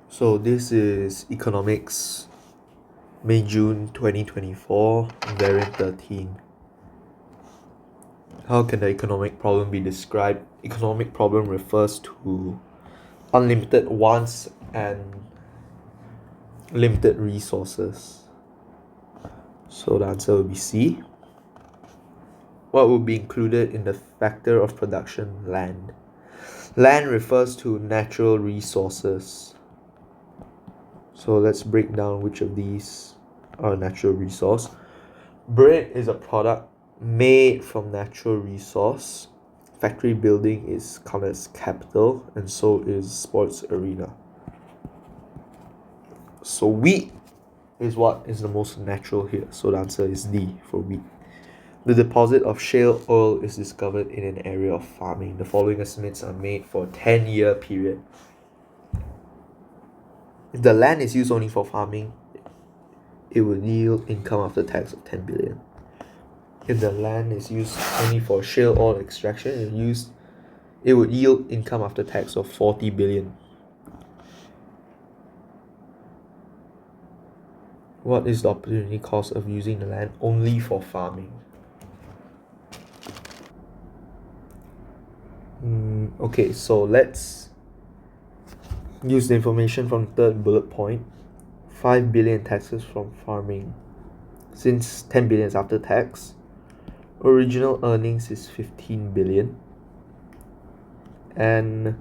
So this is Economics, May-June 2024, variant 13. How can the economic problem be described? Economic problem refers to unlimited wants and limited resources. So the answer will be C. What would be included in the factor of production? Land. Land refers to natural resources. So let's break down which of these are a natural resource. Bread is a product made from natural resource. Factory building is counted as capital, and so is sports arena. So wheat is what is the most natural here. So the answer is D for wheat. The deposit of shale oil is discovered in an area of farming. The following estimates are made for a 10-year period. If the land is used only for farming, it would yield income after tax of 10 billion. If the land is used only for shale oil extraction, it would yield income after tax of 40 billion. What is the opportunity cost of using the land only for farming? Okay, so let's use the information from the third bullet point. 5 billion taxes from farming. Since 10 billion is after tax, original earnings is 15 billion. And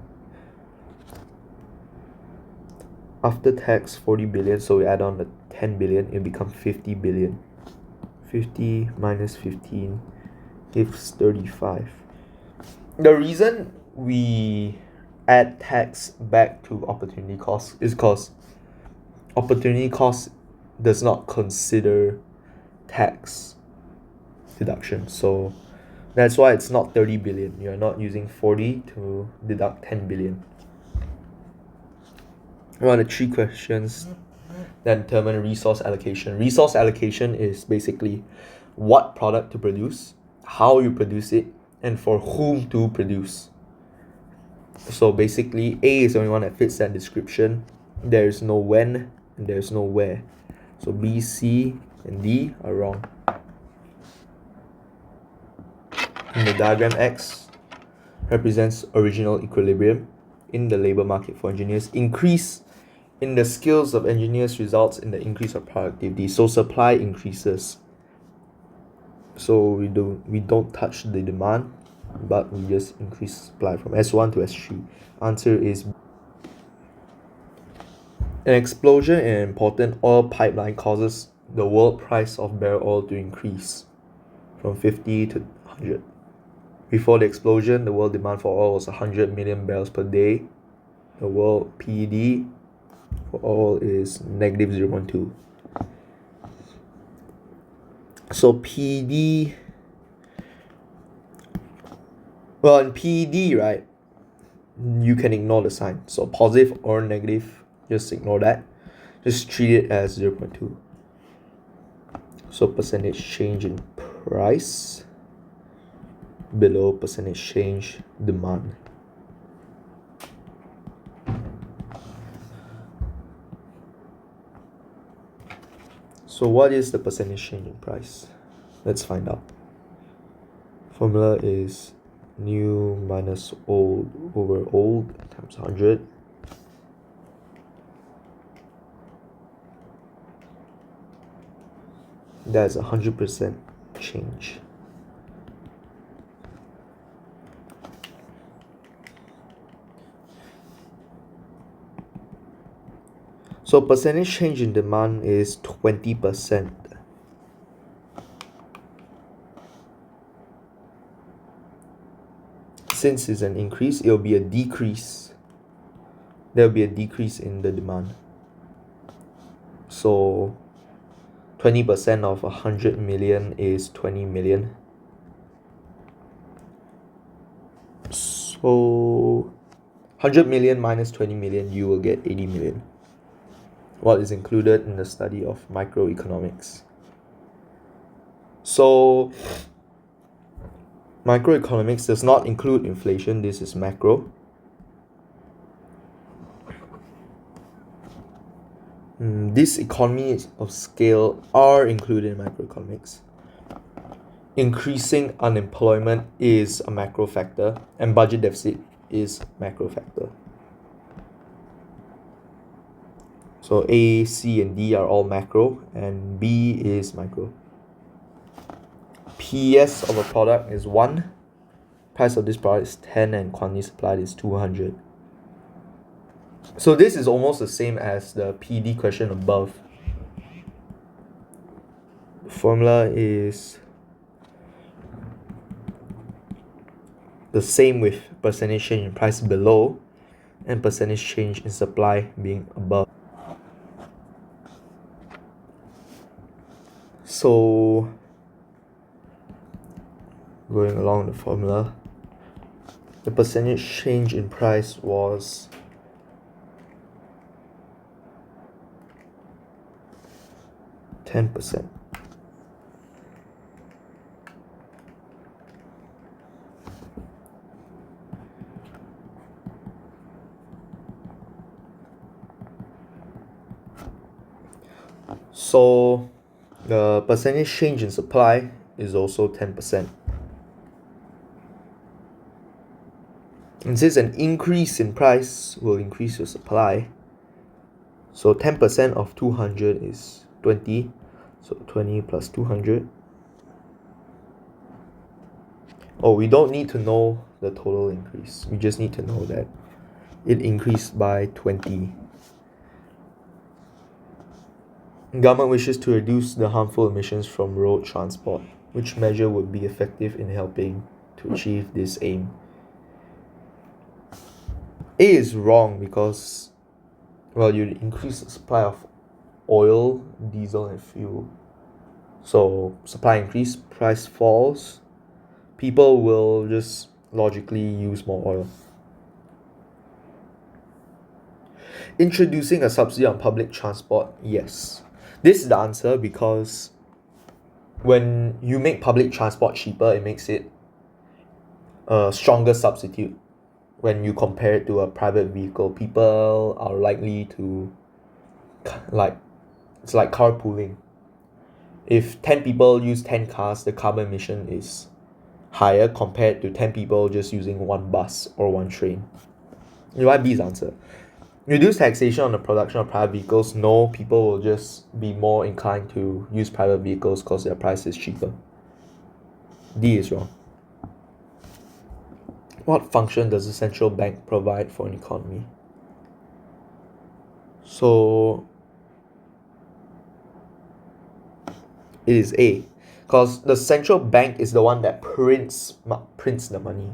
after tax 40 billion, so we add on the 10 billion, it becomes 50 billion. 50 minus 15 gives 35. The reason we add tax back to opportunity cost is because opportunity cost does not consider tax deduction. So that's why it's not 30 billion. You're not using 40 to deduct 10 billion. One of the 3 questions that determine resource allocation. Resource allocation is basically what product to produce, how you produce it, and for whom to produce. So basically, A is the only one that fits that description. There is no when and there is no where. So B, C, and D are wrong. In the diagram, X represents original equilibrium in the labor market for engineers. Increase in the skills of engineers results in the increase of productivity. So supply increases. So we don't touch the demand, but we just increase supply from S1 to S3. Answer is an explosion in an important oil pipeline causes the world price of barrel oil to increase from 50 to 100. Before the explosion, the world demand for oil was 100 million barrels per day. The world PED for oil is negative 0.2. So PED, well, in PED, right, you can ignore the sign. So positive or negative, just ignore that. Just treat it as 0.2. So percentage change in price below percentage change demand. So what is the percentage change in price? Let's find out. Formula is new minus old over old times 100. That's 100% change. So percentage change in demand is 20%. Since it's an increase, it will be a decrease. There will be a decrease in the demand. So 20% of 100 million is 20 million. So 100 million minus 20 million, you will get 80 million. What is included in the study of microeconomics? So microeconomics does not include inflation. This is macro. These economies of scale are included in microeconomics. Increasing unemployment is a macro factor, and budget deficit is macro factor. So A, C, and D are all macro, and B is micro. PS of a product is 1, price of this product is 10, and quantity supplied is 200. So this is almost the same as the PD question above. The formula is the same with percentage change in price below and percentage change in supply being above. So going along the formula, the percentage change in price was 10%. So the percentage change in supply is also 10%. And since an increase in price will increase your supply, so 10% of 200 is 20, so 20 plus 200. Oh, we don't need to know the total increase, we just need to know that it increased by 20. Government wishes to reduce the harmful emissions from road transport. Which measure would be effective in helping to achieve this aim? A is wrong because, well, you increase the supply of oil, diesel, and fuel. So supply increase, price falls, people will just logically use more oil. Introducing a subsidy on public transport, yes. This is the answer because when you make public transport cheaper, it makes it a stronger substitute. When you compare it to a private vehicle, people are likely to, it's like carpooling. If 10 people use 10 cars, the carbon emission is higher compared to 10 people just using one bus or one train. You like B's answer. Reduce taxation on the production of private vehicles. No, people will just be more inclined to use private vehicles because their price is cheaper. D is wrong. What function does the central bank provide for an economy? So it is A, because the central bank is the one that prints the money.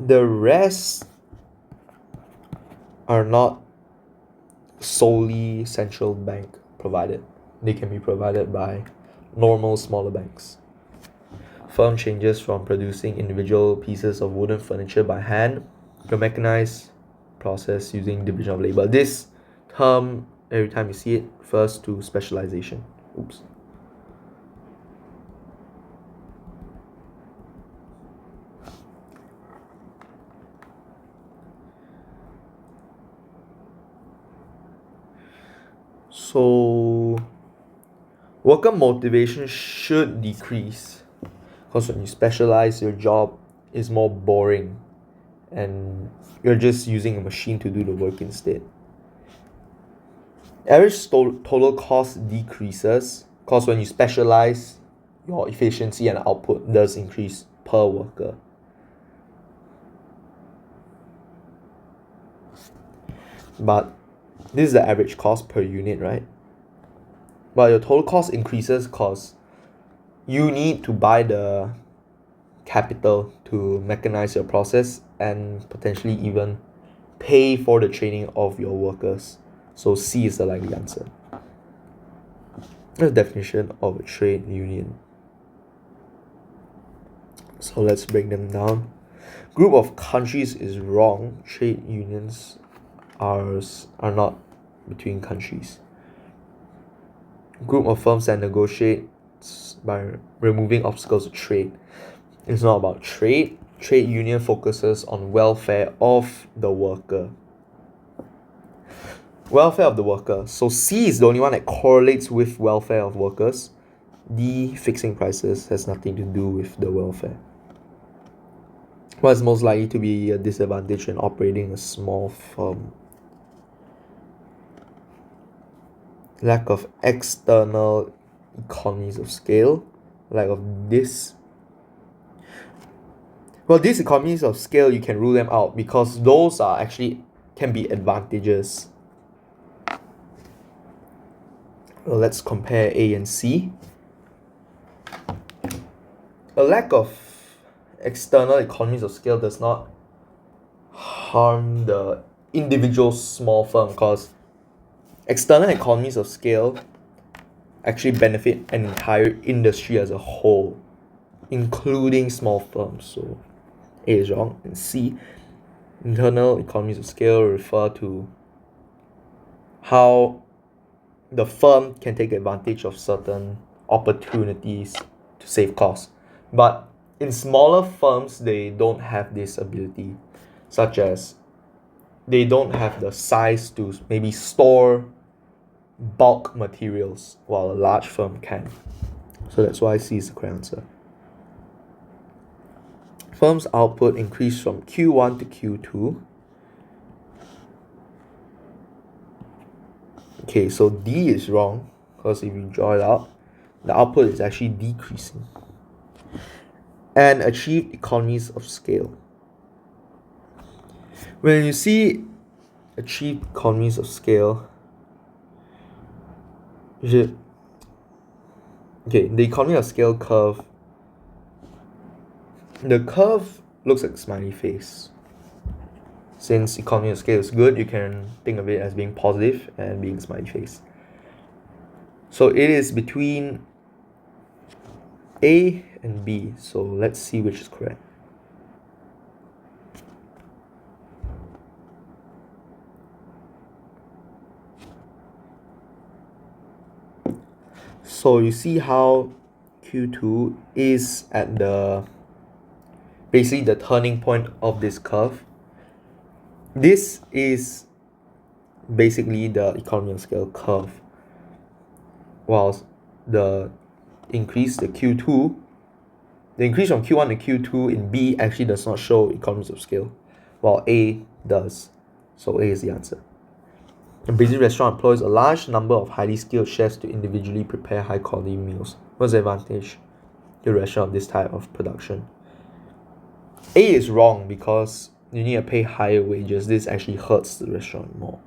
The rest are not solely central bank provided. They can be provided by normal smaller banks. Firm changes from producing individual pieces of wooden furniture by hand to a mechanized process using division of labor. This term, every time you see it, refers to specialization. Oops. So worker motivation should decrease because when you specialize, your job is more boring and you're just using a machine to do the work instead. Average total cost decreases because when you specialize, your efficiency and output does increase per worker. But this is the average cost per unit, right? But your total cost increases because you need to buy the capital to mechanize your process and potentially even pay for the training of your workers. So C is the likely answer. The definition of a trade union. So let's break them down. Group of countries is wrong. Trade unions are not between countries. Group of firms that negotiate by removing obstacles to trade. It's not about trade. trade union focuses on welfare of the worker. Welfare of the worker. So C is the only one that correlates with welfare of workers. D, fixing prices, has nothing to do with the welfare. What is most likely to be a disadvantage in operating a small firm? Lack of external economies of scale. Lack of this. Well, these economies of scale, you can rule them out because those are actually can be advantages. Well, let's compare A and C. A lack of external economies of scale does not harm the individual small firm because external economies of scale actually benefit an entire industry as a whole, including small firms. So A is wrong. And C, internal economies of scale refer to how the firm can take advantage of certain opportunities to save costs. But in smaller firms, they don't have this ability, such as they don't have the size to maybe store bulk materials, while a large firm can. So that's why C is the correct answer. Firm's output increased from Q1 to Q2. Okay, so D is wrong because if you draw it out, the output is actually decreasing. And achieved economies of scale. When you see achieved economies of scale, the economy of scale curve, the curve looks like a smiley face. Since economy of scale is good, you can think of it as being positive and being smiley face. So it is between A and B. So let's see which is correct. So you see how Q2 is at basically the turning point of this curve. This is basically the economy of scale curve, whilst the increase from Q1 to Q2 in B actually does not show economies of scale, while A does. So A is the answer. A busy restaurant employs a large number of highly skilled chefs to individually prepare high quality meals. What's the advantage to a restaurant of this type of production? A is wrong because you need to pay higher wages. This actually hurts the restaurant more.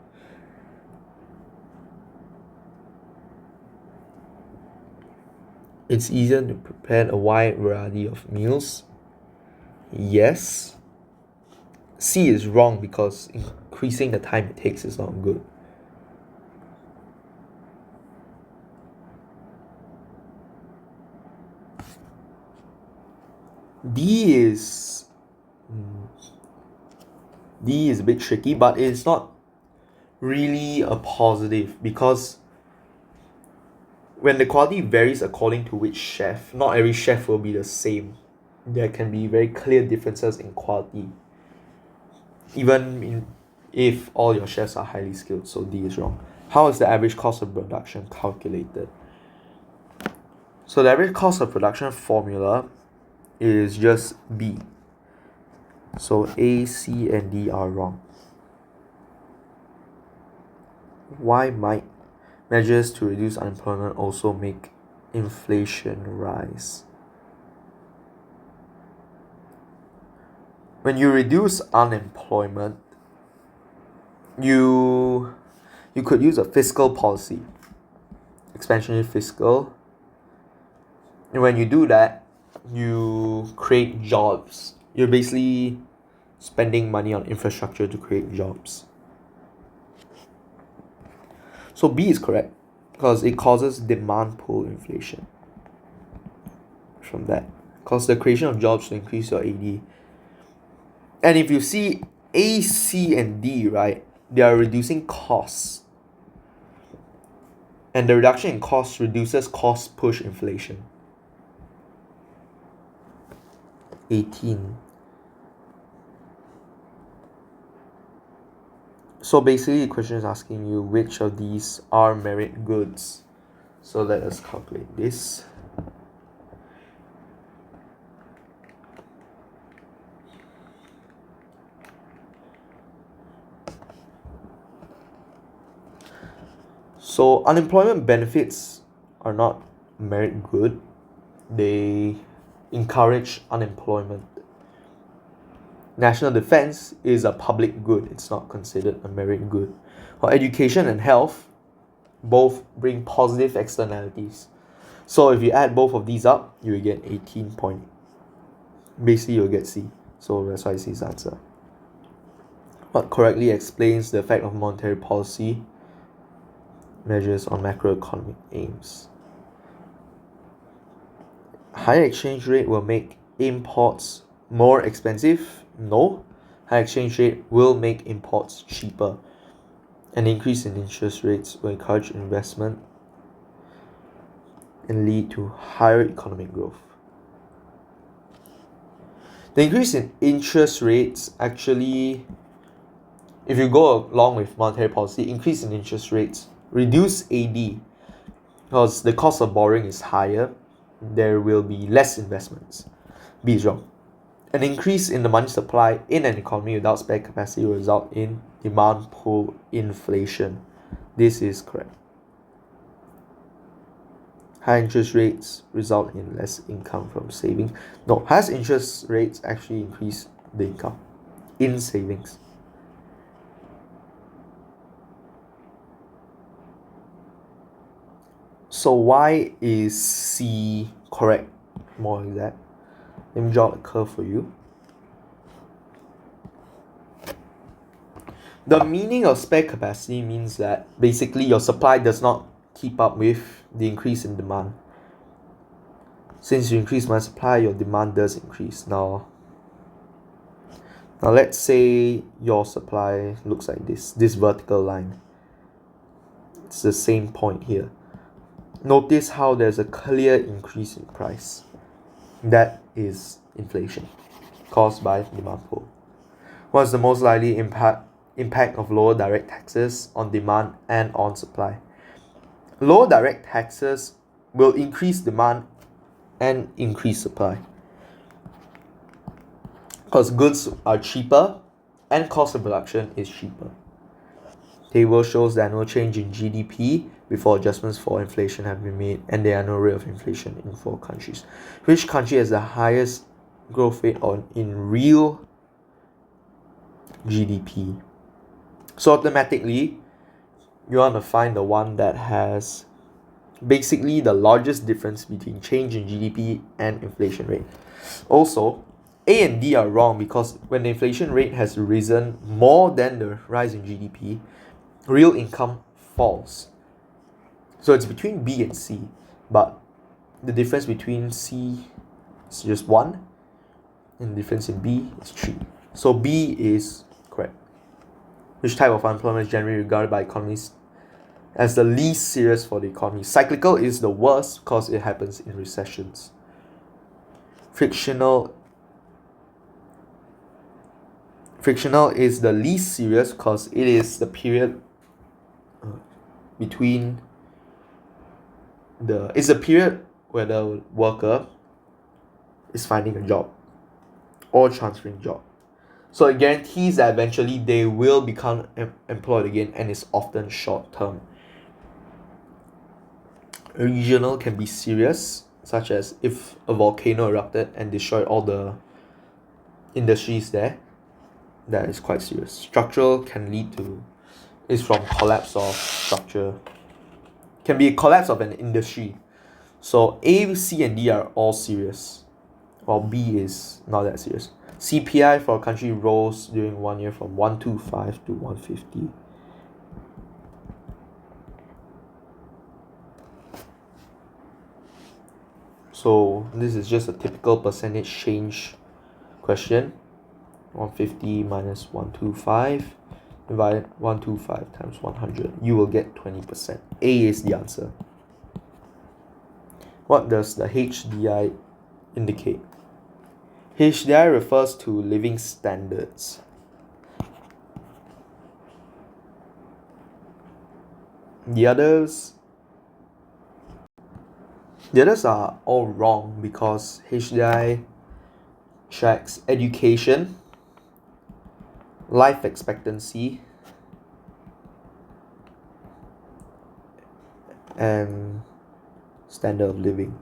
It's easier to prepare a wide variety of meals. Yes. C is wrong because increasing the time it takes is not good. D is a bit tricky, but it's not really a positive because when the quality varies according to which chef, not every chef will be the same. There can be very clear differences in quality, even if all your chefs are highly skilled. So D is wrong. How is the average cost of production calculated? So the average cost of production formula is just B. So A, C, and D are wrong. Why might measures to reduce unemployment also make inflation rise? When you reduce unemployment, you could use a fiscal policy, expansionary fiscal. And when you do that, you create jobs. You're basically spending money on infrastructure to create jobs. So B is correct because it causes demand pull inflation from that. Because the creation of jobs to increase your AD. And if you see A, C, and D, right, they are reducing costs. And the reduction in costs reduces cost push inflation. 18. So basically the question is asking you which of these are merit goods. So let us calculate this. So unemployment benefits are not merit good. They encourage unemployment. National defense is a public good. It's not considered a merit good. While education and health both bring positive externalities. So if you add both of these up, you will get 18 point. Basically, you'll get C. So that's why C is the answer. What correctly explains the effect of monetary policy measures on macroeconomic aims? Higher exchange rate will make imports more expensive? No. Higher exchange rate will make imports cheaper. An increase in interest rates will encourage investment and lead to higher economic growth. The increase in interest rates actually, if you go along with monetary policy, increase in interest rates reduce AD because the cost of borrowing is higher, there will be less investments. B is wrong. An increase in the money supply in an economy without spare capacity will result in demand pull inflation. This is correct. High interest rates result in less income from savings. No, high interest rates actually increase the income in savings. So why is C correct? More like that. Let me draw a curve for you. The meaning of spare capacity means that basically your supply does not keep up with the increase in demand. Since you increase my supply, your demand does increase. Now let's say your supply looks like this vertical line. It's the same point here. Notice how there's a clear increase in price. That is inflation caused by demand pull. What's the most likely impact of lower direct taxes on demand and on supply? Lower direct taxes will increase demand and increase supply because goods are cheaper and cost of production is cheaper. Table shows the annual change in GDP before adjustments for inflation have been made, and there are no rate of inflation in 4 countries. Which country has the highest growth rate in real GDP? So automatically, you want to find the one that has basically the largest difference between change in GDP and inflation rate. Also, A and D are wrong because when the inflation rate has risen more than the rise in GDP, real income falls. So it's between B and C, but the difference between C is just 1 and the difference in B is 3. So B is correct. Which type of unemployment is generally regarded by economists as the least serious for the economy? Cyclical is the worst because it happens in recessions. Frictional is the least serious because it is the period between it's a period where the worker is finding a job or transferring job. So it guarantees that eventually they will become employed again, and it's often short term. Regional can be serious, such as if a volcano erupted and destroyed all the industries there. That is quite serious. Structural can lead to is from collapse of structure. Can be a collapse of an industry. So A, C, and D are all serious, while B is not that serious. CPI for a country rose during 1 year from 125 to 150. So this is just a typical percentage change question. 150 minus 125 divided 125 times 100. You will get 20%. A is the answer. What does the HDI indicate? HDI refers to living standards. The others the others are all wrong because HDI tracks education, life expectancy, and standard of living.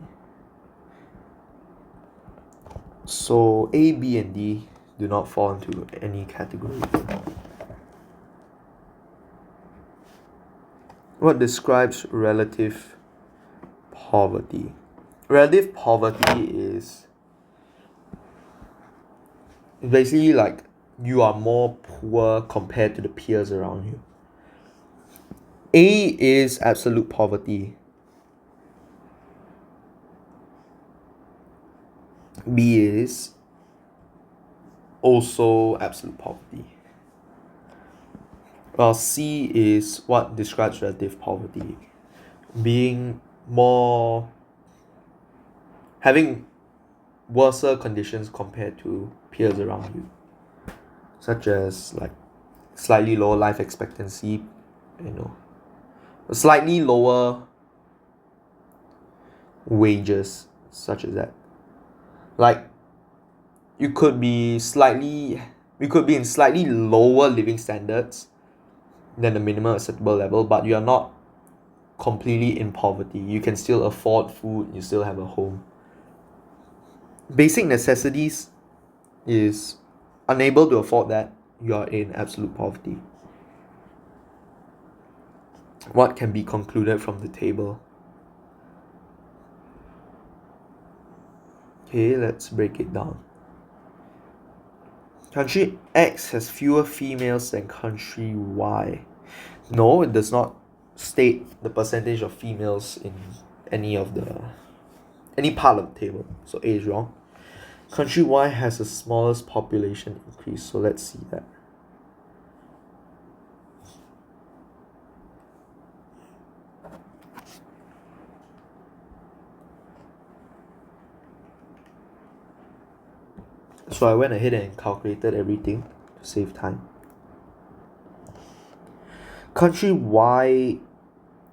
So A, B, and D do not fall into any category. What describes relative poverty? Relative poverty is basically like you are more poor compared to the peers around you. A is absolute poverty. B is also absolute poverty. While C is what describes relative poverty, being more having worse conditions compared to peers around you, such as like slightly lower life expectancy, slightly lower wages, such as that. Like you could be in slightly lower living standards than the minimum acceptable level, but you are not completely in poverty. You can still afford food, you still have a home. Basic necessities is unable to afford that, you are in absolute poverty. What can be concluded from the table? Okay, let's break it down. Country X has fewer females than country Y. No, it does not state the percentage of females in any part of the table. So A is wrong. Country Y has the smallest population increase. So let's see that. So I went ahead and calculated everything to save time. Country Y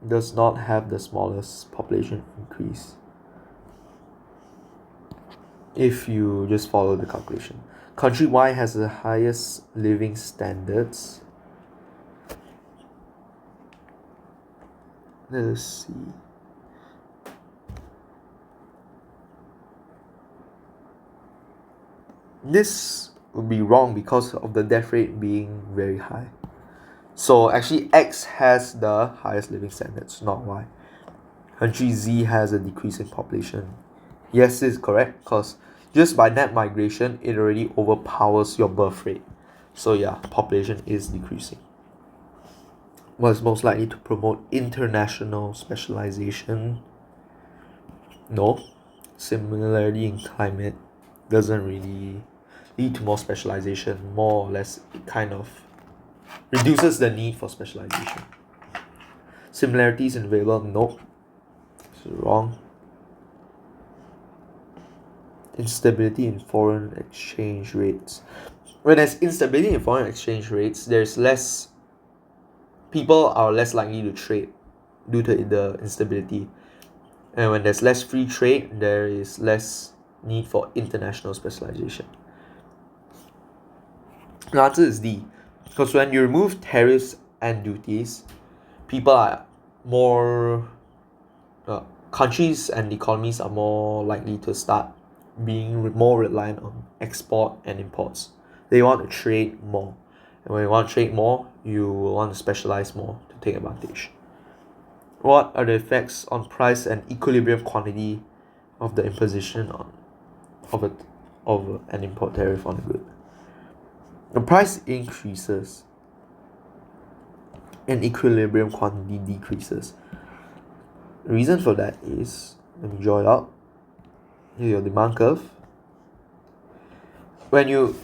does not have the smallest population increase if you just follow the calculation. Country Y has the highest living standards. Let's see. This would be wrong because of the death rate being very high. So actually X has the highest living standards, not Y. Country Z has a decrease in population. Yes, this is correct because just by net migration, it already overpowers your birth rate. So yeah, population is decreasing. What is most likely to promote international specialization? No. Similarity in climate doesn't really lead to more specialization. More or less, it kind of reduces the need for specialization. Similarities in available? Nope. It's wrong. Instability in foreign exchange rates. When there's instability in foreign exchange rates, people are less likely to trade due to the instability. And when there's less free trade, there is less need for international specialization. The answer is D. Because when you remove tariffs and duties, people are more countries and economies are more likely to start being more reliant on export and imports. They want to trade more. And when you want to trade more, you want to specialize more to take advantage. What are the effects on price and equilibrium quantity of the imposition of an import tariff on a good? The price increases and equilibrium quantity decreases. The reason for that is, let me draw it out. Here's your demand curve. When you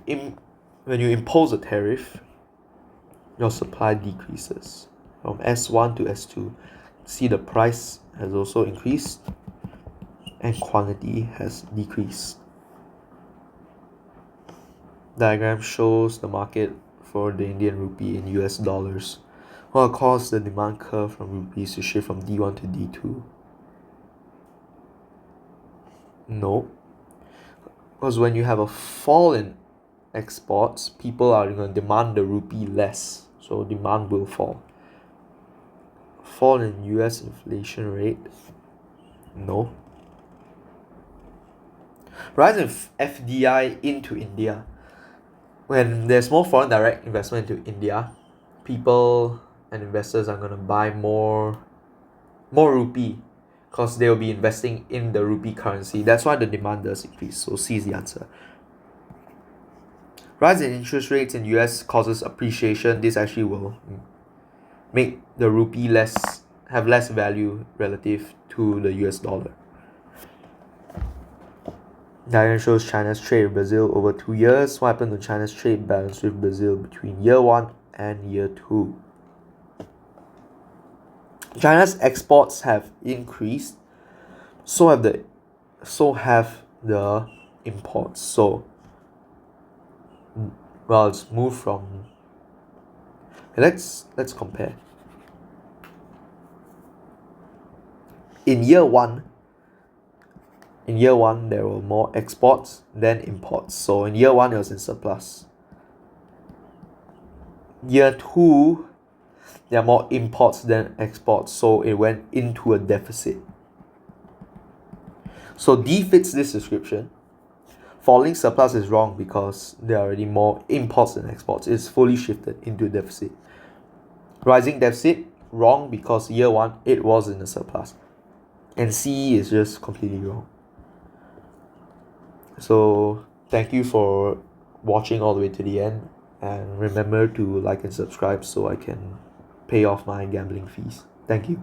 impose a tariff, your supply decreases from S1 to S2. See, the price has also increased and quantity has decreased. Diagram shows the market for the Indian rupee in US dollars. What caused the demand curve from rupees to shift from D1 to D2? No. Because when you have a fall in exports, people are going to demand the rupee less. So demand will fall. Fall in US inflation rate? No. Rise in FDI into India. When there's more foreign direct investment into India, people and investors are going to buy more rupee because they'll be investing in the rupee currency. That's why the demand does increase. So C is the answer. Rise in interest rates in US causes appreciation. This actually will make the rupee have less value relative to the US dollar. Diagram shows China's trade with Brazil over 2 years. What happened to China's trade balance with Brazil between year 1 and year 2? China's exports have increased, so have the imports. So it's moved from. Let's compare. In year one, there were more exports than imports. So in year 1 it was in surplus. Year 2, there are more imports than exports, so it went into a deficit. So D fits this description. Falling surplus is wrong because there are already more imports than exports. It's fully shifted into deficit. Rising deficit, wrong because year 1 it was in a surplus. And C is just completely wrong. So thank you for watching all the way to the end, and remember to like and subscribe so I can pay off my gambling fees. Thank you.